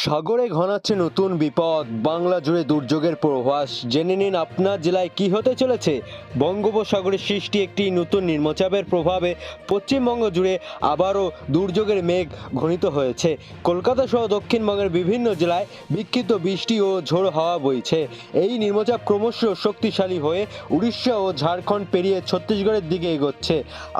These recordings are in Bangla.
সাগরে ঘনাচ্ছে নতুন বিপদ, বাংলা জুড়ে দুর্যোগের প্রভাস। জেনে নিন আপনার জেলায় কি হতে চলেছে। বঙ্গোপসাগরে সৃষ্টি একটি নতুন নিম্নচাপের প্রভাবে পশ্চিমবঙ্গ জুড়ে আবারও দুর্যোগের মেঘ ঘনীত হয়েছে। কলকাতা সহ দক্ষিণবঙ্গের বিভিন্ন জেলায় বিক্ষিপ্ত বৃষ্টি ও ঝোড়ো হাওয়া বইছে। এই নিম্নচাপ ক্রমশ শক্তিশালী হয়ে উড়িষ্যা ও ঝাড়খণ্ড পেরিয়ে ছত্তিশগড়ের দিকে এগোচ্ছে।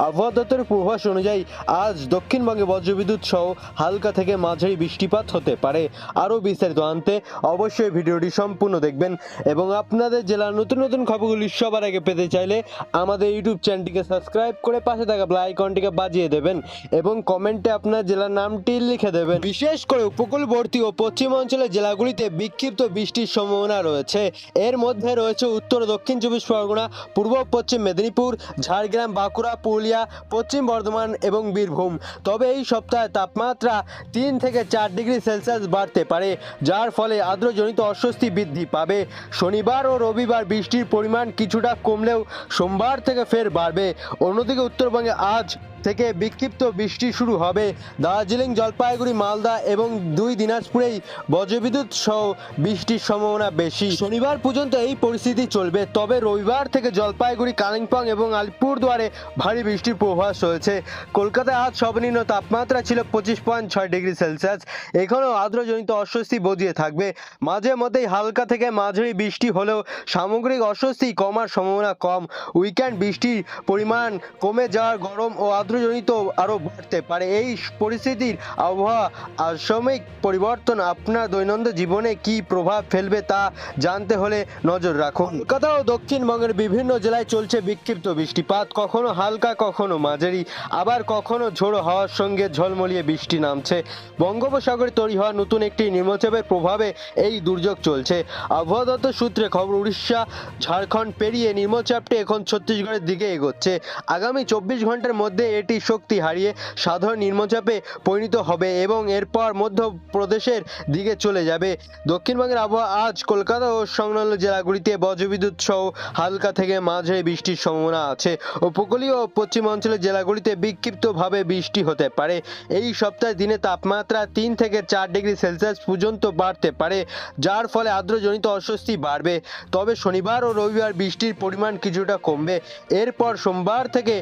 আবহাওয়া দপ্তরের পূর্বাভাস অনুযায়ী আজ দক্ষিণবঙ্গে বজ্রবিদ্যুৎ সহ হালকা থেকে মাঝারি বৃষ্টিপাত হতে পারে। আরও বিস্তারিত আনতে অবশ্যই ভিডিওটি সম্পূর্ণ দেখবেন এবং আপনাদের জেলার নতুন নতুন খবরগুলি সবার আগে পেতে চাইলে আমাদের ইউটিউব চ্যানেলটিকে সাবস্ক্রাইব করে পাশে থাকা বেল আইকনটিকে বাজিয়ে দেবেন এবং কমেন্টে আপনার জেলার নামটি লিখে দেবেন। বিশেষ করে উপকূলবর্তী ও পশ্চিম অঞ্চলের জেলাগুলিতে বিক্ষিপ্ত বৃষ্টির সম্ভাবনা রয়েছে। এর মধ্যে রয়েছে উত্তর ও দক্ষিণ চব্বিশ পরগনা, পূর্ব পশ্চিম মেদিনীপুর, ঝাড়গ্রাম, বাঁকুড়া, পুরুলিয়া, পশ্চিম বর্ধমান এবং বীরভূম। তবে এই সপ্তাহে তাপমাত্রা 3 থেকে 4 ডিগ্রি সেলসিয়াস বাড়তে পারে, যার ফলে আর্দ্রজনিত অস্বস্তি বৃদ্ধি পাবে। শনিবার ও রবিবার বৃষ্টির পরিমাণ কিছুটা কমলেও সোমবার থেকে ফের বাড়বে। অন্যদিকে উত্তরবঙ্গে আজ থেকে বিক্ষিপ্ত বৃষ্টি শুরু হবে। দার্জিলিং, জলপাইগুড়ি, মালদা এবং 2 দিনাজপুরেই বজ্রবিদ্যুৎ সহ বৃষ্টির সম্ভাবনা বেশি। শনিবার পর্যন্ত এই পরিস্থিতি চলবে, তবে রবিবার থেকে জলপাইগুড়ি, কালিম্পং এবং আলিপুরদুয়ারে ভারী বৃষ্টির পূর্বাভাস রয়েছে। কলকাতায় আজ সর্বনিম্ন তাপমাত্রা ছিল 25.6 ডিগ্রি সেলসিয়াস। এখনও আর্দ্রজনিত অস্বস্তি বজিয়ে থাকবে। মাঝে মধ্যেই হালকা থেকে মাঝারি বৃষ্টি হলেও সামগ্রিক অস্বস্তি কমার সম্ভাবনা কম। উইকেন্ড বৃষ্টির পরিমাণ কমে যাওয়ার গরম ও আর্দ্রজনিত আরও বাড়তে পারে। এই পরিস্থিতির আবহাওয়া সাময়িক পরিবর্তন আপনার দৈনন্দিন জীবনে কী প্রভাব ফেলবে তা জানতে হলে নজর রাখুন। কলকাতা ও দক্ষিণবঙ্গের বিভিন্ন জেলায় চলছে বিক্ষিপ্ত বৃষ্টিপাত, কখনো হালকা কখনো মাঝারি, আবার কখনো ঝোড়ো হাওয়ার সঙ্গে ঝলমলিয়ে বৃষ্টি নামছে। বঙ্গোপসাগরে তৈরি হওয়া নতুন একটি নিম্নচাপের প্রভাবে এই দুর্যোগ চলছে। আবহাওয়া দপ্তর সূত্রে খবর, উড়িষ্যা ঝাড়খণ্ড পেরিয়ে নিম্নচাপটি এখন ছত্তিশগড়ের দিকে এগোচ্ছে। আগামী 24 ঘন্টার মধ্যে এটি শক্তি হারিয়ে সাধারণ নিম্নচাপে পরিণত হবে এবং এরপর মধ্যপ্রদেশের দিকে চলে যাবে। দক্ষিণবঙ্গের আবহাওয়া আজ কলকাতা ও সংলগ্ন জেলাগুলিতে বজ্রবিদ্যুৎ সহ হালকা থেকে মাঝারি বৃষ্টির সম্ভাবনা আছে। উপকূলীয় ও পশ্চিম অঞ্চলের জেলাগুলিতে বিক্ষিপ্তভাবে বৃষ্টি হতে পারে। এই সপ্তাহে দিনে তাপমাত্রা 3 থেকে 4 ডিগ্রি সেলসিয়াস পর্যন্ত বাড়তে পারে, যার ফলে আর্দ্রজনিত অস্বস্তি বাড়বে। তবে শনিবার ও রবিবার বৃষ্টির পরিমাণ কিছুটা কমবে। এরপর সোমবার থেকে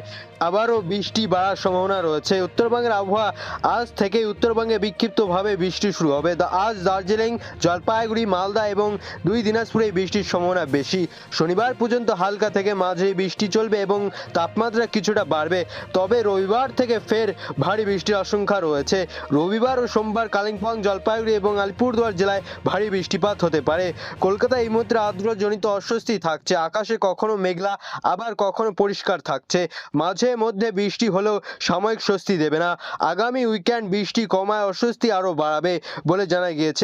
আবারও বৃষ্টি বাড়ার সম্ভাবনা রয়েছে। উত্তরবঙ্গের আবহাওয়া আজ থেকেই উত্তরবঙ্গে বিক্ষিপ্তভাবে বৃষ্টি শুরু হবে। আজ দার্জিলিং, জলপাইগুড়ি, মালদা এবং 2 দিনাজপুরে বৃষ্টির সম্ভাবনা বেশি। শনিবার পর্যন্ত হালকা থেকে মাঝারি বৃষ্টি চলবে এবং তাপমাত্রা কিছুটা বাড়বে। তবে রবিবার থেকে ফের ভারী বৃষ্টির আশঙ্কা রয়েছে। রবিবার ও সোমবার কালিম্পং, জলপাইগুড়ি এবং আলিপুরদুয়ার জেলায় ভারী বৃষ্টিপাত হতে পারে। কলকাতায় এই মুহূর্তে আর্দ্রজনিত অস্বস্তি থাকছে। আকাশে কখনো মেঘলা আবার কখনো পরিষ্কার থাকছে। মাঝে মধ্যে বৃষ্টি হলেও সাময়িক স্বস্তি দেবে না। আগামী উইকেন্ড বৃষ্টি কমায় অস্বস্তি আরও বাড়াবে বলে জানা গিয়েছে।